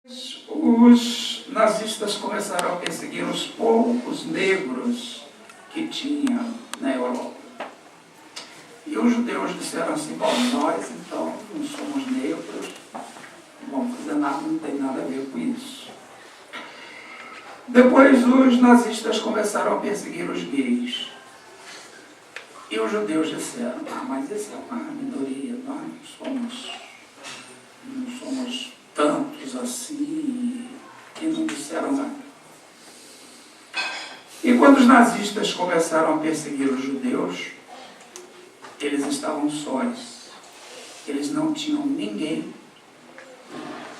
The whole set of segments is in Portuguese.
Os nazistas começaram a perseguir os poucos negros que tinha na Europa. E os judeus disseram assim: bom, nós então não somos negros, não vamos fazer nada, não tem nada a ver com isso. Depois os nazistas começaram a perseguir os gays. E os judeus disseram: mas essa é uma minoria, nós não somos tantos assim, e não disseram nada. E quando os nazistas começaram a perseguir os judeus, eles estavam sós. Eles não tinham ninguém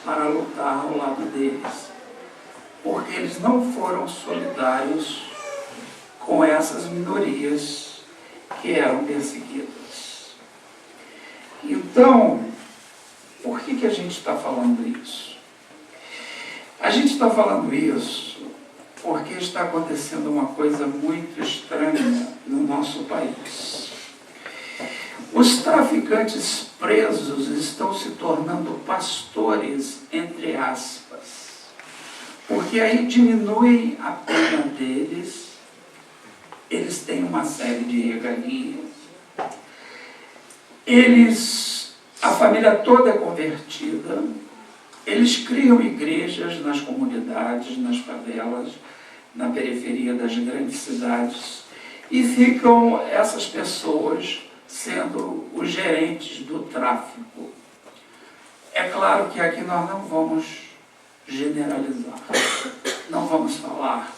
para lutar ao lado deles, porque eles não foram solidários com essas minorias que eram perseguidas. Então, por que a gente está falando isso? A gente está falando isso porque está acontecendo uma coisa muito estranha no nosso país. Os traficantes presos estão se tornando pastores, entre aspas, porque aí diminui a pena deles, eles têm uma série de regalias, a família toda é convertida, eles criam igrejas nas comunidades, nas favelas, na periferia das grandes cidades, e ficam essas pessoas sendo os gerentes do tráfico. É claro que aqui nós não vamos generalizar, não vamos falar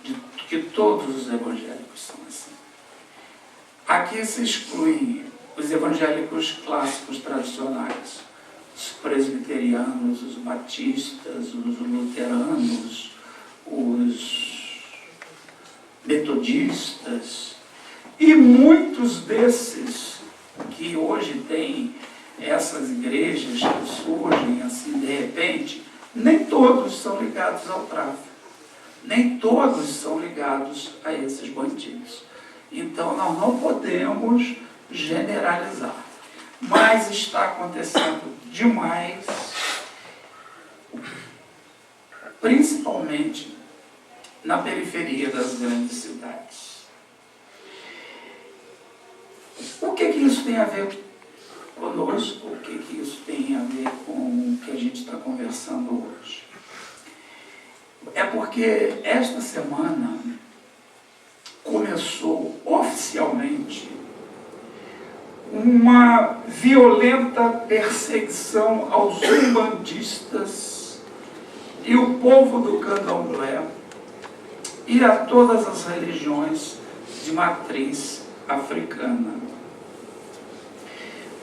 de que todos os evangélicos são assim. Aqui se excluem os evangélicos clássicos tradicionais, os presbiterianos, os batistas, os luteranos, os metodistas, e muitos desses que hoje têm essas igrejas que surgem assim de repente, nem todos são ligados ao tráfico, nem todos são ligados a esses bandidos. Então nós não podemos generalizar, mas está acontecendo demais, principalmente na periferia das grandes cidades. O que isso tem a ver conosco? O que isso tem a ver com o que a gente está conversando hoje? É porque esta semana começou oficialmente uma violenta perseguição aos umbandistas e o povo do candomblé e a todas as religiões de matriz africana.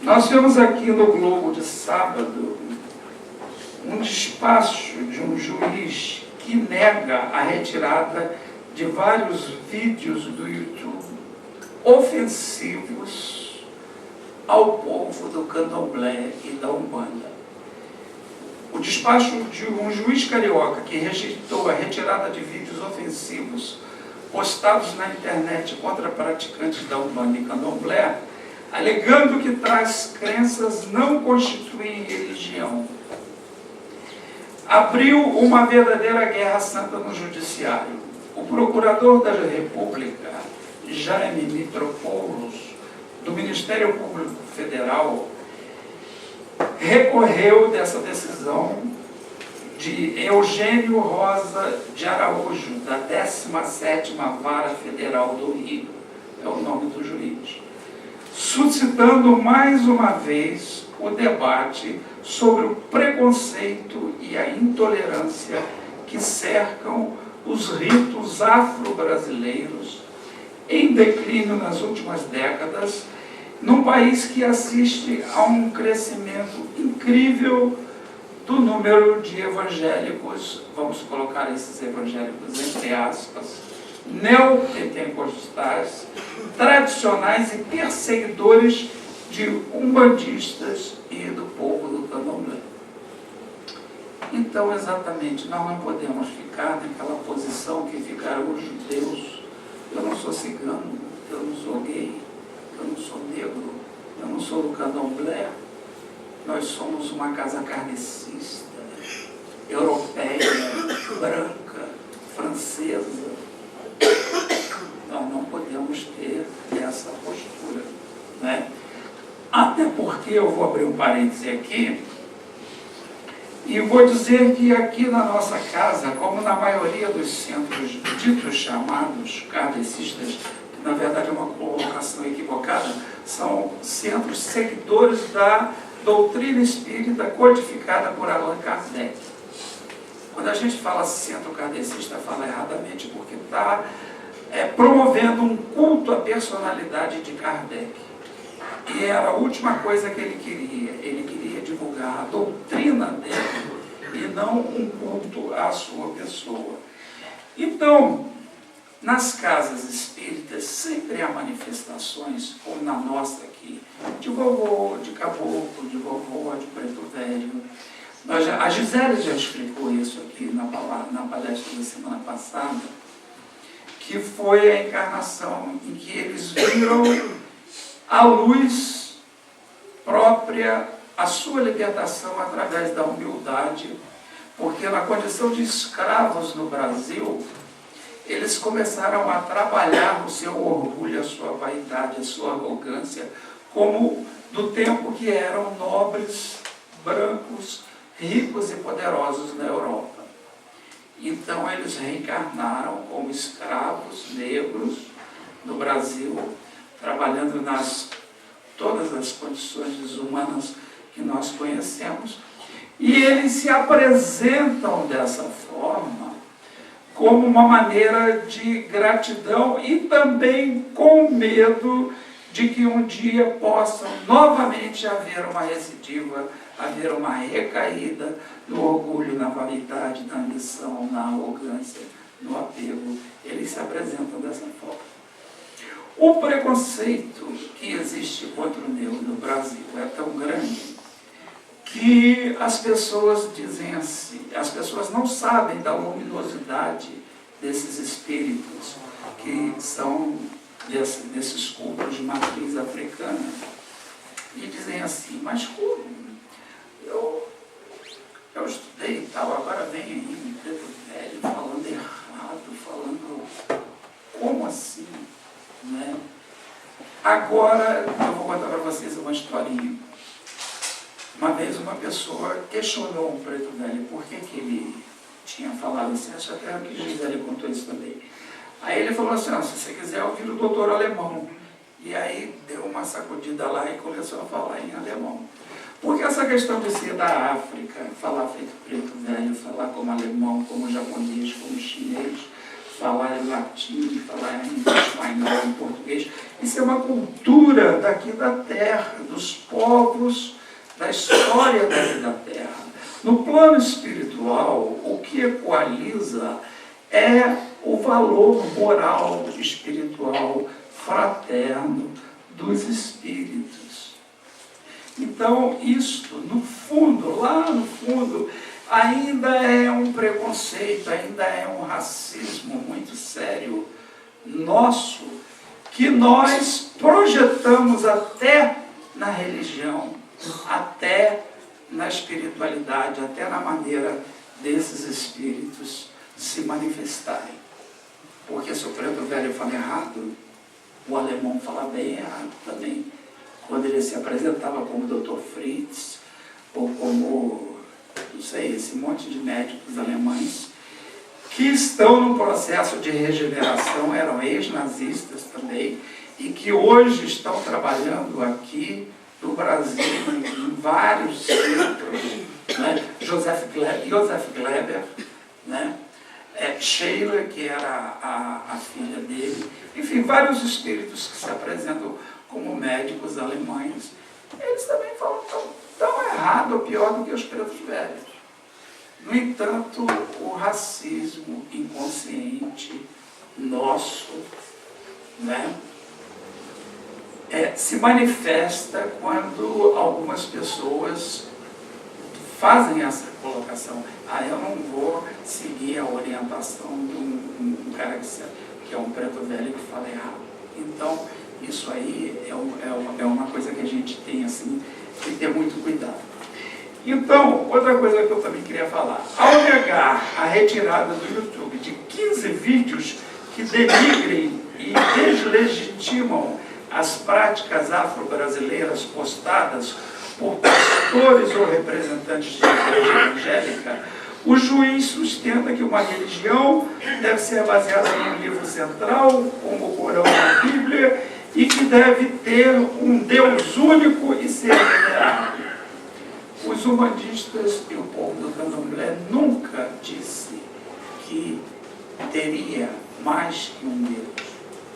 Nós vemos aqui no Globo de sábado um despacho de um juiz que nega a retirada de vários vídeos do YouTube ofensivos ao povo do candomblé e da Umbanda. O despacho de um juiz carioca que rejeitou a retirada de vídeos ofensivos postados na internet contra praticantes da Umbanda e candomblé, alegando que tais crenças não constituem religião, abriu uma verdadeira guerra santa no judiciário. O procurador da República, Jaime Mitropoulos, do Ministério Público Federal, recorreu dessa decisão de Eugênio Rosa de Araújo, da 17ª Vara Federal do Rio, é o nome do juiz, suscitando mais uma vez o debate sobre o preconceito e a intolerância que cercam os ritos afro-brasileiros em declínio nas últimas décadas, num país que assiste a um crescimento incrível do número de evangélicos, vamos colocar esses evangélicos entre aspas, neopentecostais, tradicionais e perseguidores de umbandistas e do povo do candomblé. Então, exatamente, nós não podemos ficar naquela posição que ficaram os judeus. Eu não sou cigano, eu não sou gay, eu não sou negro, eu não sou do candomblé. Nós somos uma casa kardecista. Eu branca, francesa. Nós não podemos ter essa postura, né? Até porque, eu vou abrir um parêntese aqui, e vou dizer que aqui na nossa casa, como na maioria dos centros ditos chamados kardecistas, que na verdade é uma colocação equivocada, são centros seguidores da doutrina espírita codificada por Allan Kardec. Quando a gente fala centro kardecista, fala erradamente, porque está promovendo um culto à personalidade de Kardec. E era a última coisa que ele queria. Ele queria divulgar a doutrina dele e não um culto à sua pessoa. Então, nas casas espíritas sempre há manifestações, como na nossa aqui, de vovô, de caboclo, de vovô, de preto velho. A Gisele já explicou isso aqui na palestra da semana passada, que foi a encarnação em que eles viram a luz própria, a sua libertação através da humildade, porque na condição de escravos no Brasil, eles começaram a trabalhar no seu orgulho, a sua vaidade, a sua arrogância, como do tempo que eram nobres, brancos, ricos e poderosos na Europa. Então eles reencarnaram como escravos negros no Brasil, trabalhando nas todas as condições desumanas que nós conhecemos, e eles se apresentam dessa forma como uma maneira de gratidão e também com medo de que um dia possa novamente haver uma recidiva, haver uma recaída no orgulho, na vaidade, na ambição, na arrogância, no apego. Eles se apresentam dessa forma. O preconceito que existe contra o negro no Brasil é tão grande que as pessoas dizem assim, as pessoas não sabem da luminosidade desses espíritos que são desses cultos de matriz africana, e dizem assim, mas como? Eu estudei e tal, agora vem aí um preto velho falando errado, falando como assim? Né? Agora eu vou contar para vocês uma historinha. Uma vez uma pessoa questionou um preto velho por que ele tinha falado assim, acho até que Gisele contou isso também. Aí ele falou assim, se você quiser ouvir o doutor alemão. E aí deu uma sacudida lá e começou a falar em alemão. Porque essa questão de ser da África, falar feito preto velho, falar como alemão, como japonês, como chinês, falar em latim, falar em espanhol, em português, isso é uma cultura daqui da terra, dos povos, da história daqui da terra. No plano espiritual, o que equaliza é o valor moral, espiritual, fraterno dos espíritos. Então, isto, no fundo, lá no fundo, ainda é um preconceito, ainda é um racismo muito sério nosso, que nós projetamos até na religião, até na espiritualidade, até na maneira desses espíritos se manifestarem. Porque se o preto velho fala errado, o alemão fala bem errado também. Quando ele se apresentava como Dr. Fritz, ou como, não sei, esse monte de médicos alemães, que estão num processo de regeneração, eram ex-nazistas também, e que hoje estão trabalhando aqui no Brasil, em vários centros, né? Joseph Gleber, né? Sheila, que era a filha dele, enfim, vários espíritos que se apresentam como médicos alemães, eles também falam tão errado ou pior do que os pretos velhos. No entanto, o racismo inconsciente nosso, né, se manifesta quando algumas pessoas fazem essa colocação. Eu não vou seguir a orientação de um cara que é um preto velho que fala errado. Então, isso aí é uma coisa que a gente tem assim, que ter muito cuidado. Então, outra coisa que eu também queria falar. Ao negar a retirada do YouTube de 15 vídeos que denigrem e deslegitimam as práticas afro-brasileiras postadas por pastores ou representantes de igreja evangélica, o juiz sustenta que uma religião deve ser baseada num livro central, como o Corão e a Bíblia, e que deve ter um Deus único e ser venerado. Os humanistas e o povo do candomblé nunca disse que teria mais que um Deus.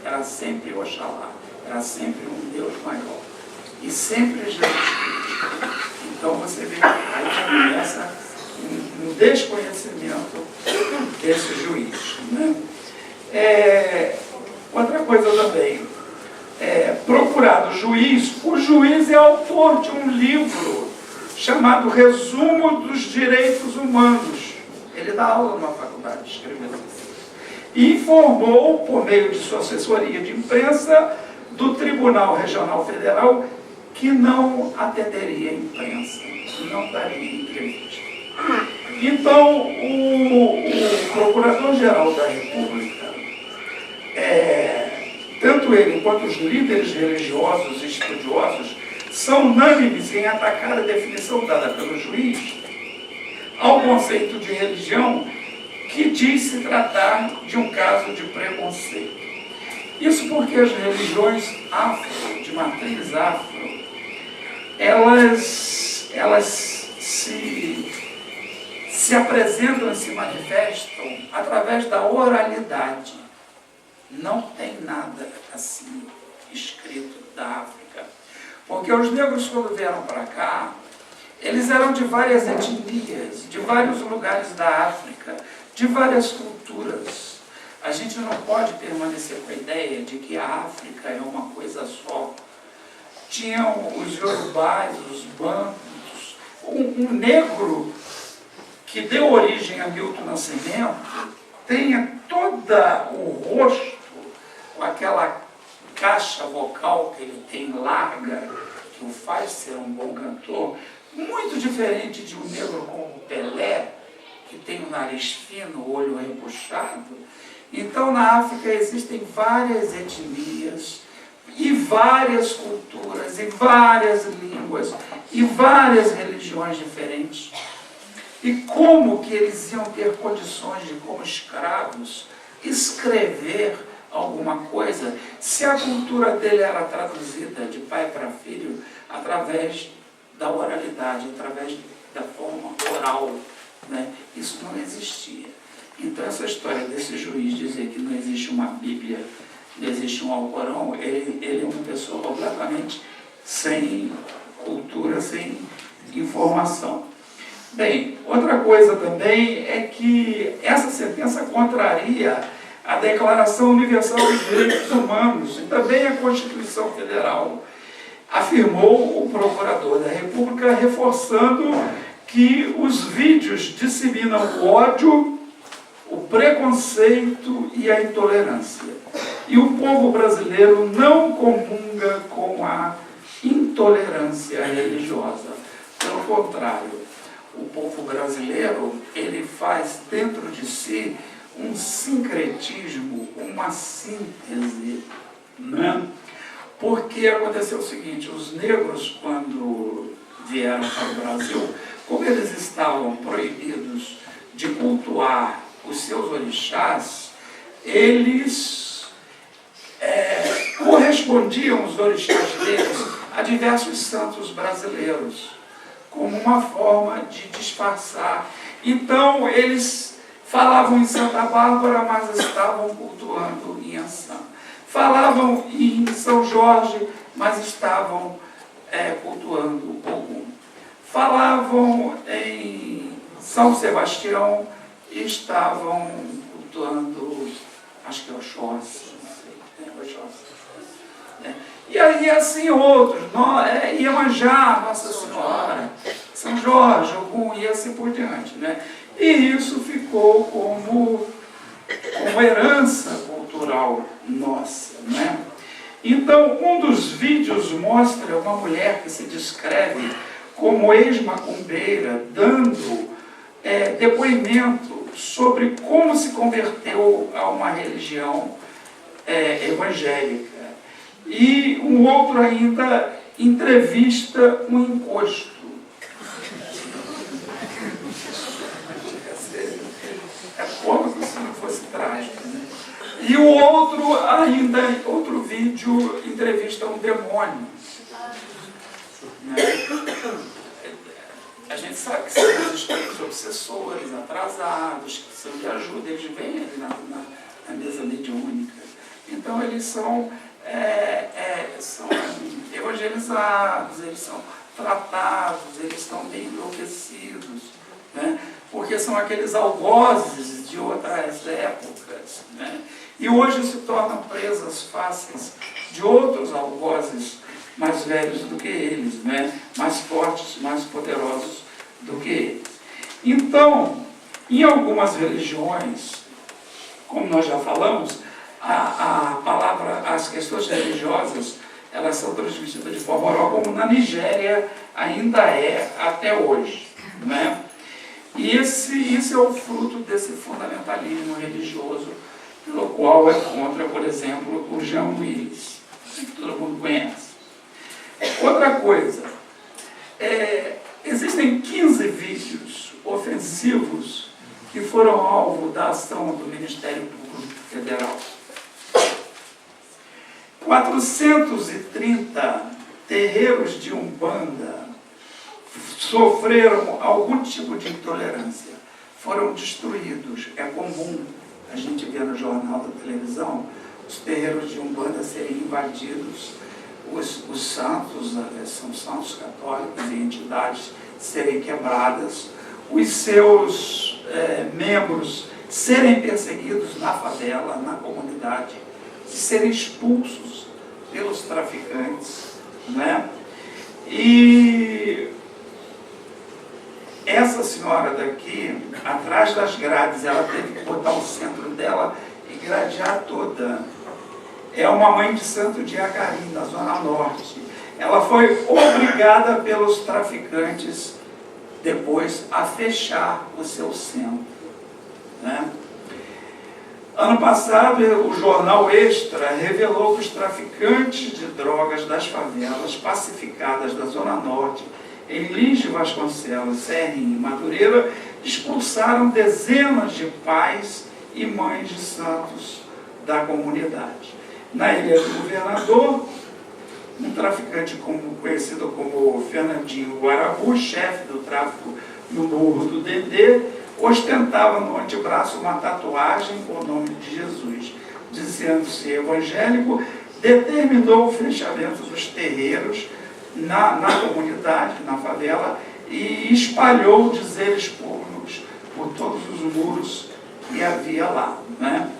Era sempre Oxalá, era sempre um Deus maior. E sempre Jesus Cristo. Então você vê que aí começa um desconhecimento desse juiz. Né? Outra coisa também, procurado juiz, o juiz é autor de um livro chamado Resumo dos Direitos Humanos. Ele dá aula numa faculdade, escreveu isso. E informou, por meio de sua assessoria de imprensa, do Tribunal Regional Federal, que não atenderia a imprensa, não daria entrevista. Então, o Procurador-Geral da República, tanto ele quanto os líderes religiosos e estudiosos, são unânimes em atacar a definição dada pelo juiz ao conceito de religião, que diz se tratar de um caso de preconceito. Isso porque as religiões afro, de matriz afro, elas se apresentam e se manifestam através da oralidade. Não tem nada assim escrito da África. Porque os negros, quando vieram para cá, eles eram de várias etnias, de vários lugares da África, de várias culturas. A gente não pode permanecer com a ideia de que a África é uma coisa só. Tinham os iorubás, os bantos, um negro que deu origem a Milton Nascimento, tenha todo o rosto com aquela caixa vocal que ele tem larga, que o faz ser um bom cantor, muito diferente de um negro como Pelé, que tem o nariz fino, o olho repuxado. Então, na África existem várias etnias, e várias culturas, e várias línguas, e várias religiões diferentes. E como que eles iam ter condições de, como escravos, escrever alguma coisa, se a cultura dele era traduzida de pai para filho, através da oralidade, através da forma oral, né? Isso não existia. Então, essa história desse juiz dizer que não existe uma Bíblia, não existe um Alcorão, ele é uma pessoa completamente sem cultura, sem informação. Bem, outra coisa também é que essa sentença contraria a Declaração Universal dos Direitos Humanos e também a Constituição Federal, afirmou o Procurador da República, reforçando que os vídeos disseminam o ódio, o preconceito e a intolerância. E o povo brasileiro não comunga com a intolerância religiosa. Pelo contrário, o povo brasileiro, ele faz dentro de si um sincretismo, uma síntese, né? Porque aconteceu o seguinte, os negros, quando vieram para o Brasil, como eles estavam proibidos de cultuar os seus orixás, eles correspondiam os orixás deles a diversos santos brasileiros, como uma forma de disfarçar. Então, eles falavam em Santa Bárbara, mas estavam cultuando em Ançã. Falavam em São Jorge, mas estavam cultuando Ogum. Falavam em São Sebastião e estavam cultuando, acho que é Oxóssi, não sei, Oxóssi. E aí assim outros, Iemanjá, Nossa Senhora, São Jorge, Ogum e assim por diante, né? E isso ficou como herança cultural nossa, né? Então, um dos vídeos mostra uma mulher que se descreve como ex-macumbeira, dando depoimento sobre como se converteu a uma religião evangélica. E um outro ainda entrevista um encosto. É como se não fosse trágico, né? E o outro ainda, outro vídeo, entrevista um demônio. Né? A gente sabe que são os espíritos obsessores, atrasados, que precisam de ajuda, eles vêm ali na mesa mediúnica. Então eles são evangelizados, eles são tratados, eles estão bem enlouquecidos, né? Porque são aqueles algozes de outras épocas, né? E hoje se tornam presas fáceis de outros algozes mais velhos do que eles, né? Mais fortes, mais poderosos do que eles. Então, em algumas religiões, como nós já falamos, a palavra, as questões religiosas, elas são transmitidas de forma oral, como na Nigéria ainda é até hoje, né? E isso é o fruto desse fundamentalismo religioso, pelo qual é contra, por exemplo, o Jean Willis, que todo mundo conhece. Outra coisa, existem 15 vídeos ofensivos que foram alvo da ação do Ministério Público Federal. 430 terreiros de Umbanda sofreram algum tipo de intolerância, foram destruídos. É comum a gente ver no jornal da televisão os terreiros de Umbanda serem invadidos, os santos, são santos católicos e entidades serem quebradas, os seus membros serem perseguidos na favela, na comunidade, serem expulsos pelos traficantes, né? E essa senhora daqui, atrás das grades, ela teve que botar o centro dela e gradear toda. É uma mãe de santo de Acari, na Zona Norte. Ela foi obrigada pelos traficantes depois a fechar o seu centro, né? Ano passado, o jornal Extra revelou que os traficantes de drogas das favelas pacificadas da Zona Norte, em Lins de Vasconcelos, Serrinha e Madureira, expulsaram dezenas de pais e mães de santos da comunidade. Na Ilha do Governador, um traficante conhecido como Fernandinho Guarabu, chefe do tráfico no Morro do Dendê, ostentava no antebraço uma tatuagem com o nome de Jesus. Dizendo-se evangélico, determinou o fechamento dos terreiros na comunidade, na favela, e espalhou dizeres públicos por todos os muros que havia lá, né?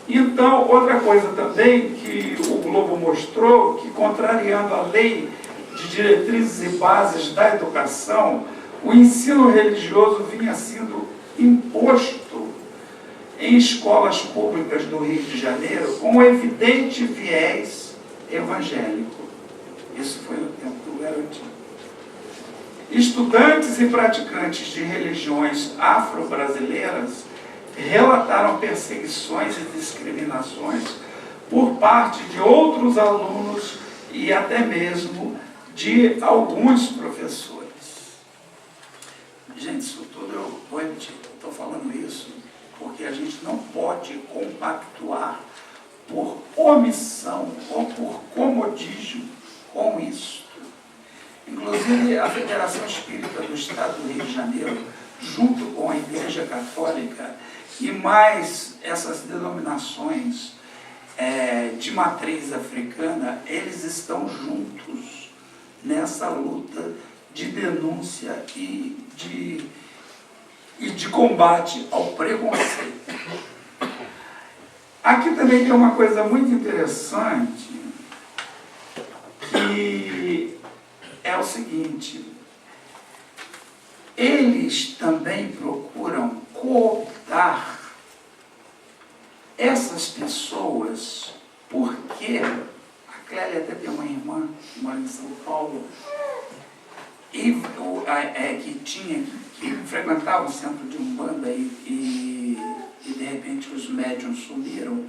Então, outra coisa também que o Globo mostrou, que contrariando a lei de diretrizes e bases da educação, o ensino religioso vinha sendo imposto em escolas públicas do Rio de Janeiro com evidente viés evangélico. Isso foi no tempo do Garantido. Estudantes e praticantes de religiões afro-brasileiras relataram perseguições e discriminações por parte de outros alunos e até mesmo de alguns professores. Gente, isso tudo eu vou repetir, estou falando isso porque a gente não pode compactuar por omissão ou por comodismo com isso. Inclusive, a Federação Espírita do Estado do Rio de Janeiro, junto com a Igreja Católica e mais essas denominações de matriz africana, eles estão juntos nessa luta de denúncia e de combate ao preconceito. Aqui também tem uma coisa muito interessante, que é o seguinte: eles também procuram cooptar essas pessoas, porque a Clélia até tem uma irmã que mora em São Paulo, que frequentava o centro de Umbanda e de repente os médiuns sumiram,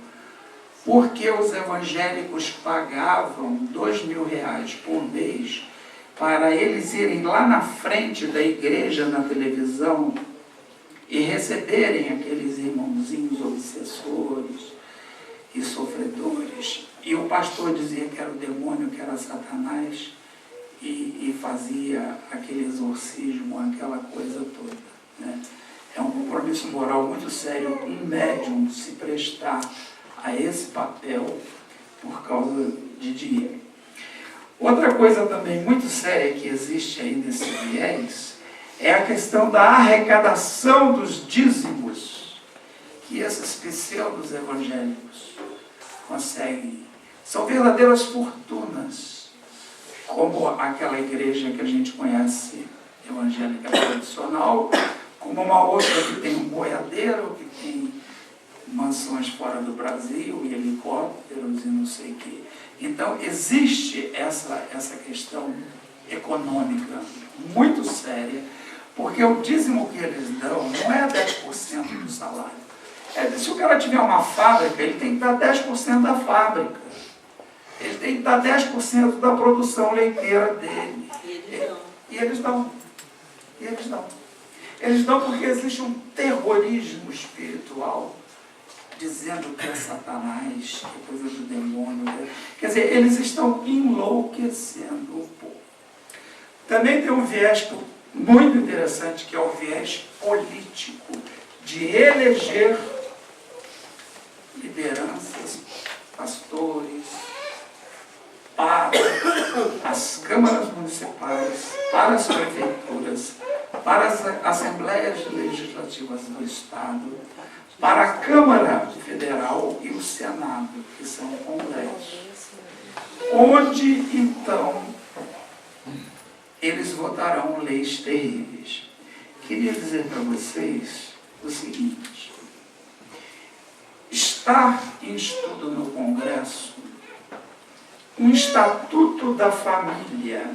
porque os evangélicos pagavam R$2.000 por mês para eles irem lá na frente da igreja, na televisão, e receberem aqueles irmãozinhos obsessores e sofredores. E o pastor dizia que era o demônio, que era Satanás, e fazia aquele exorcismo, aquela coisa toda, né? É um compromisso moral muito sério um médium se prestar a esse papel por causa de dinheiro. Outra coisa também muito séria que existe aí nesse viés é a questão da arrecadação dos dízimos que esses pseudos evangélicos conseguem. São verdadeiras fortunas, como aquela igreja que a gente conhece, evangélica tradicional, como uma outra que tem um boiadeiro, que tem mansões fora do Brasil, e helicópteros e não sei o quê. Então, existe essa questão econômica muito séria, porque o dízimo que eles dão não é 10% do salário. Se o cara tiver uma fábrica, ele tem que dar 10% da fábrica. Ele tem que dar 10% da produção leiteira dele. E eles dão. E eles dão. Eles dão porque existe um terrorismo espiritual, dizendo que é Satanás, que é coisa do demônio. Quer dizer, eles estão enlouquecendo o povo. Também tem um viés muito interessante, que é o viés político, de eleger lideranças, pastores, para as câmaras municipais, para as prefeituras, para as assembleias legislativas do Estado, para a Câmara Federal e o Senado, que são o Congresso, onde, então, eles votarão leis terríveis. Queria dizer para vocês o seguinte: está em estudo no Congresso um Estatuto da Família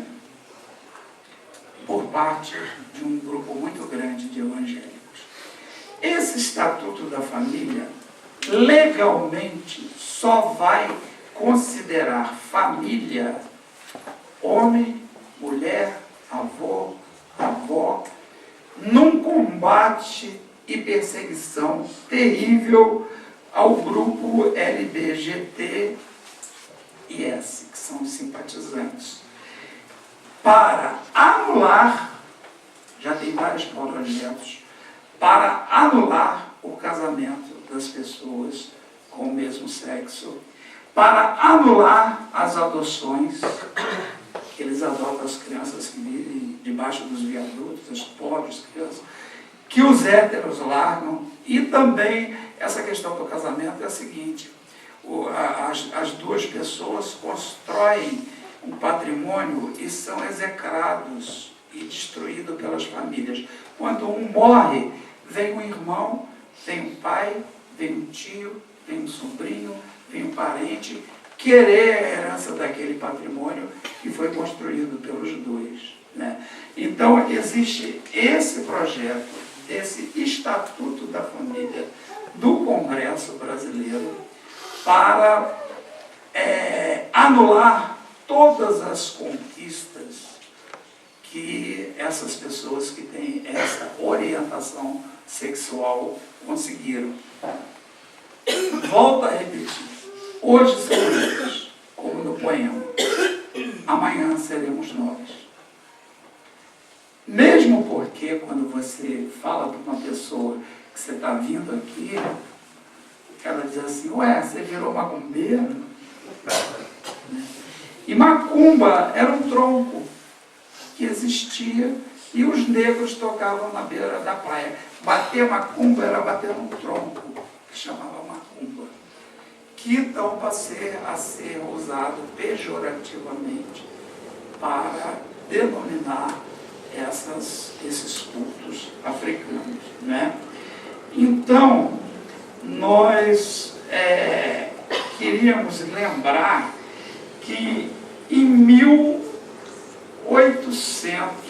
por parte de um grupo muito grande de evangélicos. Esse Estatuto da Família, legalmente, só vai considerar família homem, mulher, avô, avó, num combate e perseguição terrível ao grupo LBGT e S, que são os simpatizantes, para anular, já tem vários projetos, para anular o casamento das pessoas com o mesmo sexo, para anular as adoções, que eles adotam as crianças que vivem debaixo dos viadutos, as pobres crianças, que os héteros largam, e também essa questão do casamento é a seguinte: as duas pessoas constroem um patrimônio e são execrados e destruídos pelas famílias. Quando um morre, vem um irmão, vem um pai, vem um tio, vem um sobrinho, vem um parente, querer a herança daquele patrimônio que foi construído pelos dois, né? Então, existe esse projeto, esse Estatuto da Família do Congresso Brasileiro, para anular todas as conquistas que essas pessoas que têm essa orientação sexual conseguiram. Volto a repetir: hoje são eles, como no poema, amanhã seremos nós. Mesmo porque, quando você fala para uma pessoa que você está vindo aqui, ela diz assim: ué, você virou macumbeiro? E macumba era um tronco que existia e os negros tocavam na beira da praia. Bater macumba era bater num tronco, que chamava macumba, que então passou a ser usado pejorativamente para denominar esses cultos africanos, né? Então, nós queríamos lembrar que em 1800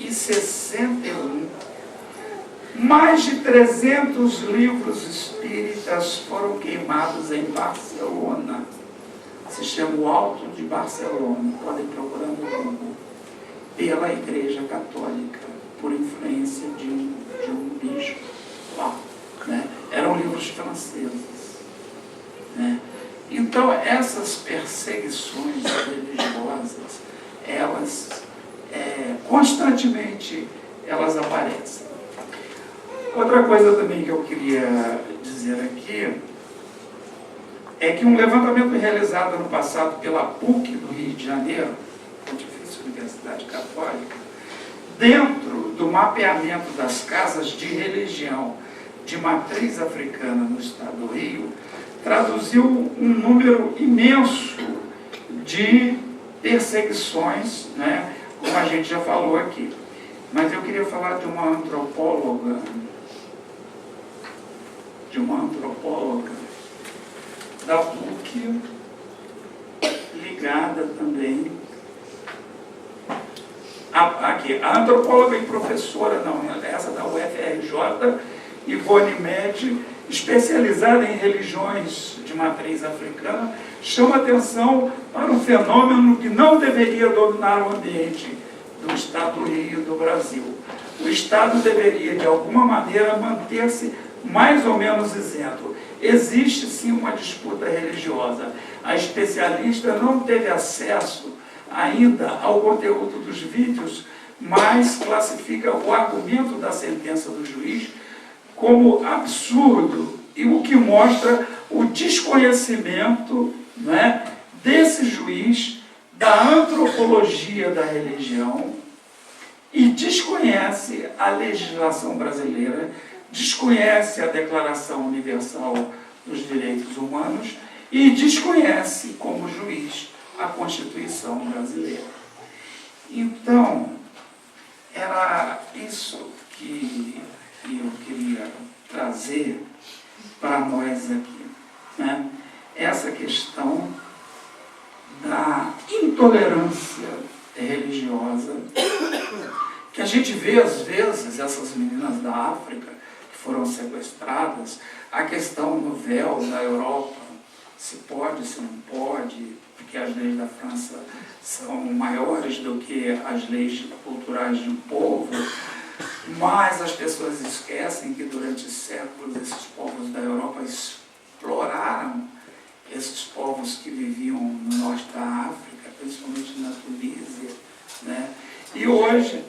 1961, mais de 300 livros espíritas foram queimados em Barcelona. Se chama o Alto de Barcelona, podem procurar no Google, pela Igreja Católica, por influência de um bispo lá, né? Eram livros franceses, né? Então, essas perseguições religiosas, elas, constantemente, elas aparecem. Outra coisa também que eu queria dizer aqui é que um levantamento realizado no passado pela PUC do Rio de Janeiro, Pontifícia Universidade Católica, dentro do mapeamento das casas de religião de matriz africana no estado do Rio, traduziu um número imenso de perseguições, né, como a gente já falou aqui. Mas eu queria falar de uma antropóloga da PUC, ligada também aqui, a antropóloga e professora, não, essa da UFRJ, Ivone Medi, especializada em religiões de matriz africana, chama atenção para um fenômeno que não deveria dominar o ambiente do Estado do Rio e do Brasil. O Estado deveria, de alguma maneira, manter-se mais ou menos isento. Existe, sim, uma disputa religiosa. A especialista não teve acesso ainda ao conteúdo dos vídeos, mas classifica o argumento da sentença do juiz como absurdo, e o que mostra o desconhecimento, né, desse juiz da antropologia da religião, e desconhece a legislação brasileira, desconhece a Declaração Universal dos Direitos Humanos e desconhece, como juiz, a Constituição brasileira. Então, era isso que eu queria trazer para nós aqui, né? Essa questão da intolerância religiosa, que a gente vê às vezes essas meninas da África que foram sequestradas, a questão do véu na Europa, se pode, se não pode, porque as leis da França são maiores do que as leis culturais de um povo, mas as pessoas esquecem que durante séculos esses povos da Europa exploraram esses povos que viviam no norte da África, principalmente na Tunísia, né? E hoje,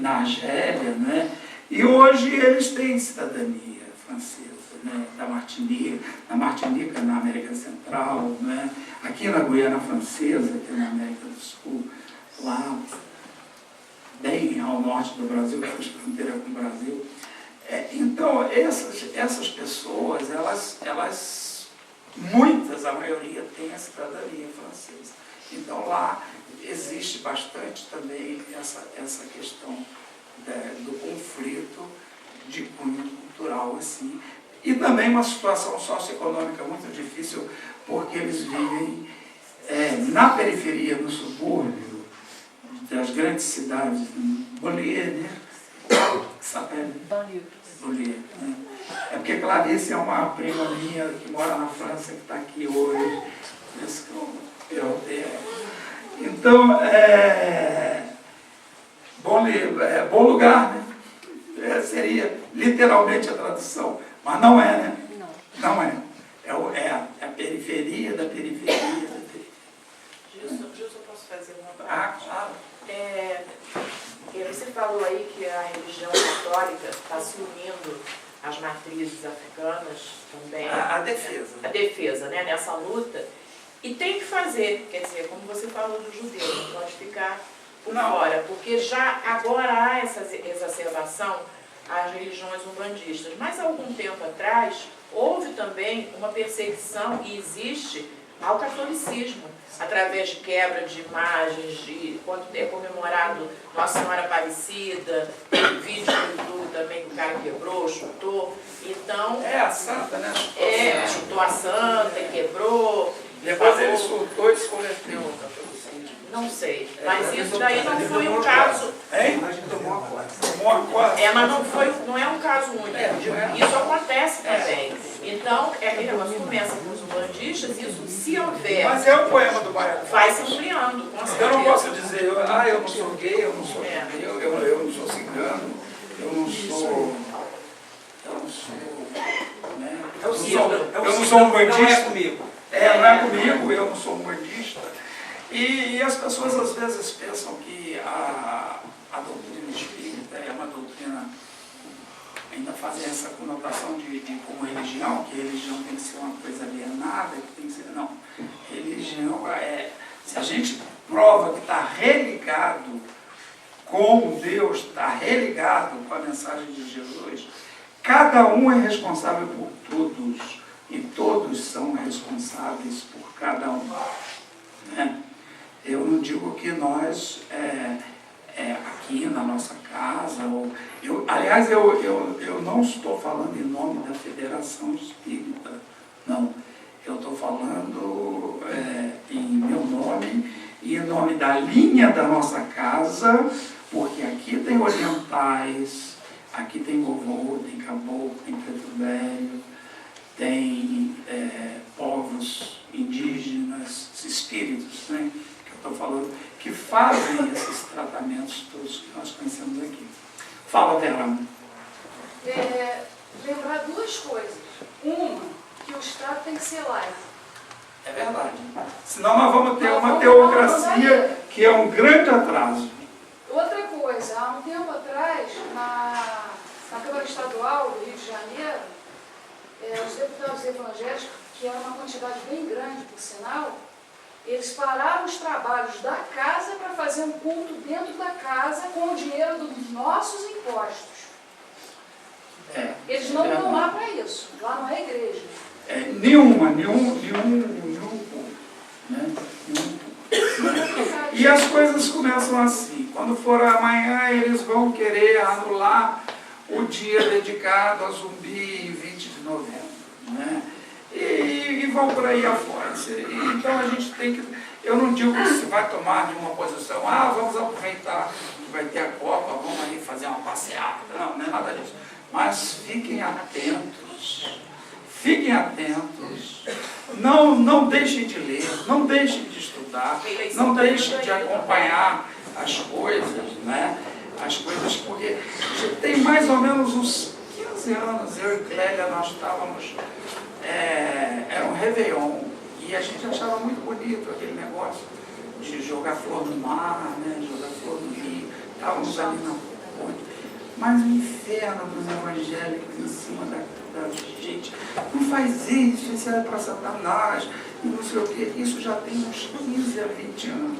na Argélia, né? E hoje eles têm cidadania francesa, né? Na Martinica, na América Central, né? Aqui na Guiana Francesa, que é na América do Sul, lá bem ao norte do Brasil, que faz fronteira com o Brasil. Então, essas pessoas, elas, muitas, a maioria, tem a cidadania francesa. Então, lá existe bastante também essa questão do conflito de cunho cultural, assim. E também uma situação socioeconômica muito difícil, porque eles vivem na periferia, no subúrbio das grandes cidades, Banlieue, né? Banlieue, né? É porque Clarice é uma prima minha que mora na França, que está aqui hoje, por isso que eu perguntei. Então, bom lugar, né? Seria literalmente a tradução, mas não é, né? Não é. É a periferia da periferia da periferia. Gilson, eu posso fazer uma pergunta? Ah, claro. Você falou aí que a religião católica está assumindo as matrizes africanas também. A defesa. A defesa, né, nessa luta. E tem que fazer, quer dizer, como você falou do judeu, não pode ficar por fora, porque já agora há essa exacerbação às religiões umbandistas. Mas há algum tempo atrás, houve também uma perseguição, e existe, ao catolicismo, através de quebra de imagens, de quando é comemorado Nossa Senhora Aparecida, tem vídeo no YouTube também que o cara quebrou, chutou. Então, a santa, né? Chutou a santa e quebrou. Depois ele soltou e se converteu ao catolicismo. Não sei, mas isso daí não foi um caso. Hein? A gente tomou uma coisa. Tomou uma coisa. Mas não é um caso único. Isso acontece também. Então, é aquele negócio começa com os umbandistas, isso se houver, Mas é o poema do Baiano. vai se ampliando, com certeza. Eu não posso dizer, eu não sou gay, eu não sou judeu, eu não sou cigano, eu não sou. Né? Eu não sou um bandista. Não é comigo. Não é comigo, eu não sou um bandista. E as pessoas às vezes pensam que a doutrina espírita é uma doutrina, ainda fazem essa conotação de como religião, que religião tem que ser uma coisa alienada, que tem que ser. Não. Religião se a gente prova que está religado com Deus, está religado com a mensagem de Jesus, cada um é responsável por todos, e todos são responsáveis por cada um. Né? Eu não digo que nós, aqui na nossa casa, aliás, eu não estou falando em nome da Federação Espírita, não. Eu estou falando em meu nome e em nome da linha da nossa casa, porque aqui tem orientais, aqui tem vovô, tem caboclo, tem preto velho, tem povos indígenas, espíritos, né? Estou falando, que fazem esses tratamentos todos que nós conhecemos aqui. Fala, Vera. Lembrar duas coisas. Uma, que o Estado tem que ser laico. É verdade. Senão nós vamos ter uma teocracia que é um grande atraso. Outra coisa, há um tempo atrás, na Câmara Estadual do Rio de Janeiro, os deputados evangélicos, que era uma quantidade bem grande, por sinal, eles pararam os trabalhos da casa para fazer um culto dentro da casa com o dinheiro dos nossos impostos. Eles não vão lá para isso. Lá não é igreja. Nenhum culto. Né? E as coisas começam assim. Quando for amanhã, eles vão querer anular o dia dedicado a Zumbi em 20 de novembro. Né? E vão por aí afora. Então a gente tem que. Eu não digo que se vai tomar nenhuma posição, vamos aproveitar que vai ter a Copa, vamos aí fazer uma passeada. Não é nada disso. Mas fiquem atentos. Fiquem atentos. Não deixem de ler, não deixem de estudar, não deixem de acompanhar as coisas, né? As coisas, porque tem mais ou menos uns 15 anos, eu e Clélia, nós estávamos. Era um Réveillon e a gente achava muito bonito aquele negócio de jogar flor no mar, né, jogar flor no rio. Estávamos ali na ponte. Mas o inferno dos evangélicos em cima da gente, não faz isso é para Satanás, e não sei o quê. Isso já tem uns 15 a 20 anos.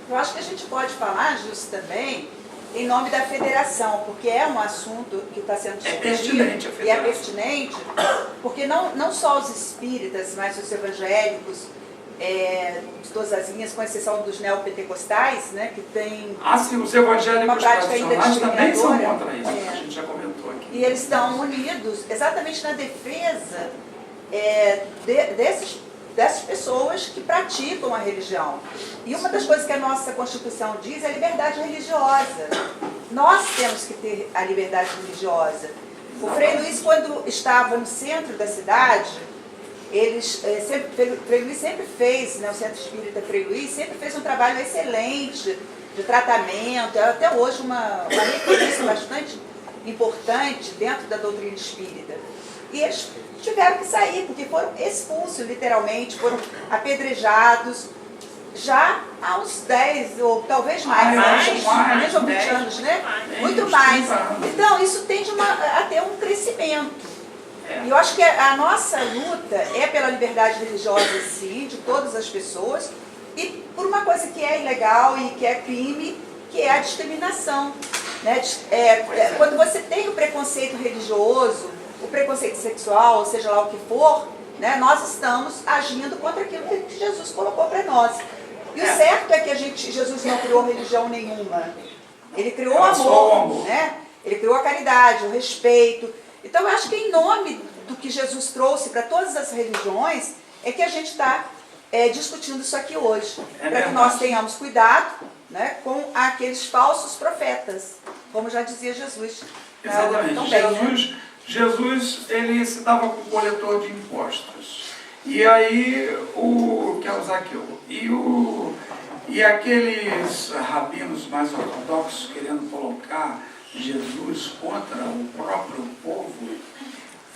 Eu acho que a gente pode falar, Júcio, também, em nome da federação, porque é um assunto que está sendo discutido e é pertinente, porque não só os espíritas, mas os evangélicos, de todas as linhas, com exceção dos neopentecostais, né, que tem sim, os evangélicos uma prática ainda também são discriminadora. contra isso, a gente já comentou aqui. E eles estão unidos exatamente na defesa dessas pessoas que praticam a religião. E uma das coisas que a nossa Constituição diz é a liberdade religiosa. Nós temos que ter a liberdade religiosa. O Frei Luís, quando estava no centro da cidade, Frei Luís sempre fez, né, o Centro Espírita Frei Luís sempre fez um trabalho excelente de tratamento, até hoje uma referência bastante importante dentro da doutrina espírita. E eles tiveram que sair, porque foram expulsos, literalmente, foram apedrejados, já há uns 10 ou talvez mais ou 20 anos, né? Muito mais. Então, isso tende a ter um crescimento. E eu acho que a nossa luta é pela liberdade religiosa, sim, de todas as pessoas, e por uma coisa que é ilegal e que é crime, que é a discriminação. Né? Quando você tem o preconceito religioso, o preconceito sexual, ou seja lá o que for, né, nós estamos agindo contra aquilo que Jesus colocou para nós. E o certo é que Jesus não criou religião nenhuma. Ele criou o amor, né? Ele criou a caridade, o respeito. Então eu acho que em nome do que Jesus trouxe para todas as religiões, é que a gente está discutindo isso aqui hoje, para que verdade. nós tenhamos cuidado, né, com aqueles falsos profetas, como já dizia Jesus. Exatamente. Também, né? Jesus, ele se dava com o coletor de impostos. E aí, que é o Zaqueu, e aqueles rabinos mais ortodoxos querendo colocar Jesus contra o próprio povo,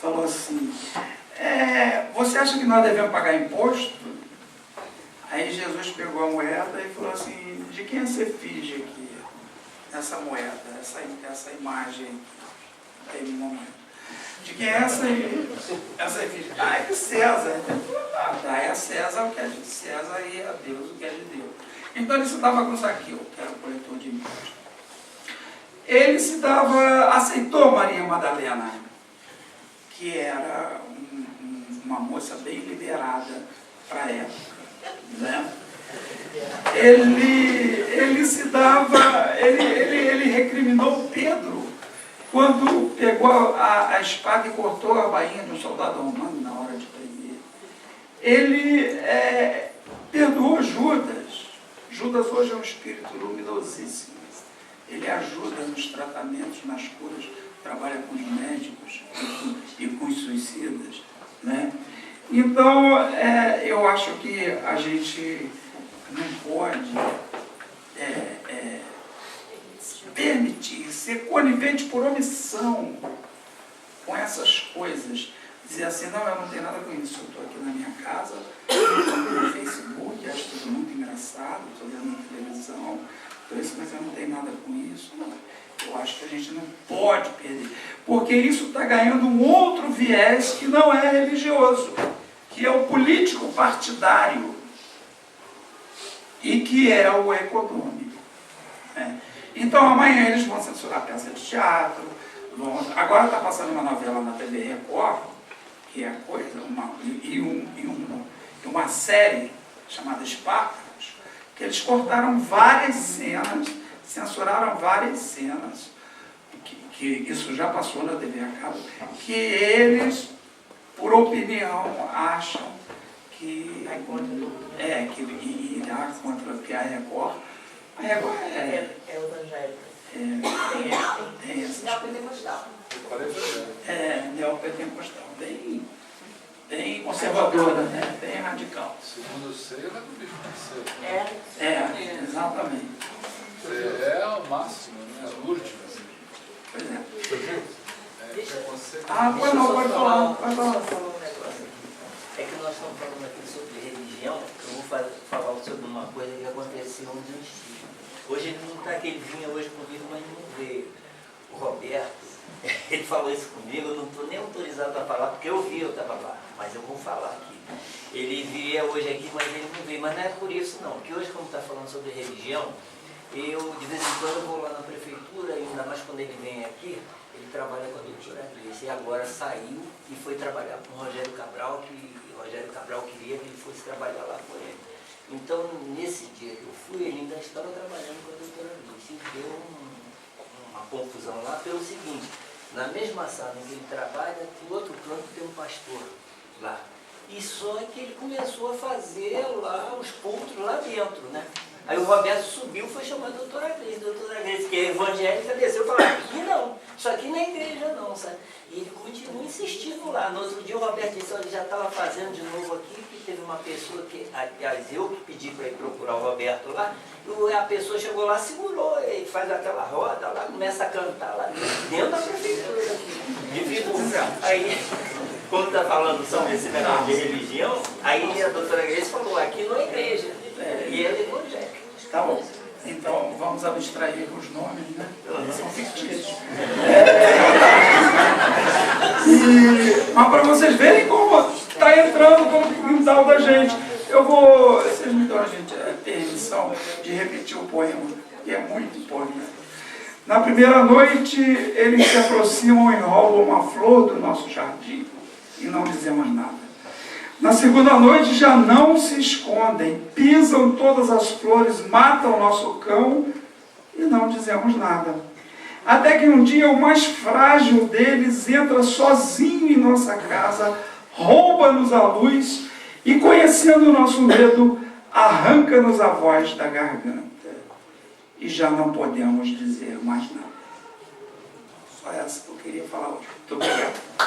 falou assim, você acha que nós devemos pagar imposto? Aí Jesus pegou a moeda e falou assim, de quem você finge aqui? Essa moeda, essa imagem aí no momento. De quem é essa efígie? É de César. É a César o que é de César e a Deus o que é de Deus. Então ele se dava com Zaqueu, que era o coletor de impostos. Ele aceitou Maria Madalena, que era uma moça bem liberada para a época, né? Ele recriminou Pedro quando pegou a espada e cortou a bainha de um soldado romano na hora de prender. Ele perdoou Judas. Judas hoje é um espírito luminosíssimo. Ele ajuda nos tratamentos, nas curas, trabalha com os médicos e com os suicidas, né? Então, eu acho que a gente não pode permitir ser conivente por omissão com essas coisas. Dizer assim, não, eu não tenho nada com isso, eu estou aqui na minha casa, estou no Facebook, acho tudo muito engraçado, estou vendo na televisão, mas eu não tenho nada com isso. Não. Eu acho que a gente não pode perder, porque isso está ganhando um outro viés que não é religioso, que é o político partidário e que é o econômico. Né? Então amanhã eles vão censurar a peça de teatro, agora está passando uma novela na TV Record, que é uma série chamada Espartacus, que eles cortaram várias cenas, censuraram várias cenas, que isso já passou na TV a cabo, que eles, por opinião, acham que irá contra que a Record é evangélica. Tem essas Neopentecostal. Neopentecostal, bem conservadora, né? Bem radical. Segundo o seio, é do bicho nascer. Exatamente. É o máximo, né? As últimas. Pois é. Você viu? Preconceito. Pode falar. um negócio. É que nós estamos falando aqui sobre religião, eu vou falar sobre uma coisa que aconteceu um dia. Hoje ele não está aqui, ele vinha hoje comigo, mas não veio. O Roberto, ele falou isso comigo, eu não estou nem autorizado a falar, porque eu estava lá, mas eu vou falar aqui. Ele via hoje aqui, mas ele não veio, mas não é por isso não, porque hoje como está falando sobre religião, eu de vez em quando eu vou lá na prefeitura, ainda mais quando ele vem aqui, ele trabalha com a doutora Gleice, e agora saiu e foi trabalhar com o Rogério Cabral, que o Rogério Cabral queria que ele fosse trabalhar lá com ele. Então, nesse dia que eu fui, ele ainda estava trabalhando com a doutora Gleice, e deu uma confusão lá pelo seguinte, na mesma sala em que ele trabalha, do outro canto tem um pastor lá. E só que ele começou a fazer lá os cultos lá dentro, né? Aí o Roberto subiu, foi chamar a doutora Gleice, que é evangélica, desceu e falou, aqui não, isso aqui não é igreja não, sabe? E ele continua insistindo lá. No outro dia o Roberto disse, olha, ele já estava fazendo de novo aqui, que teve uma pessoa que, aliás, eu que pedi para ir procurar o Roberto lá, e a pessoa chegou lá, segurou, e faz aquela roda lá, começa a cantar lá dentro da prefeitura, de vidro. Aí, quando está falando sobre esse negócio de religião, aí a doutora Gleice falou, aqui não é igreja, e ele é evangélico. Tá bom. Então, vamos abstrair os nomes, né? São fictícios. Mas para vocês verem como está entrando como quintal da gente, vocês me dão a gente a permissão de repetir o poema, que é muito importante. Na primeira noite, eles se aproximam e roubam uma flor do nosso jardim, e não dizemos nada. Na segunda noite já não se escondem, pisam todas as flores, matam o nosso cão e não dizemos nada. Até que um dia o mais frágil deles entra sozinho em nossa casa, rouba-nos a luz E conhecendo o nosso medo, arranca-nos a voz da garganta. E já não podemos dizer mais nada. Só essa que eu queria falar hoje. Muito obrigado.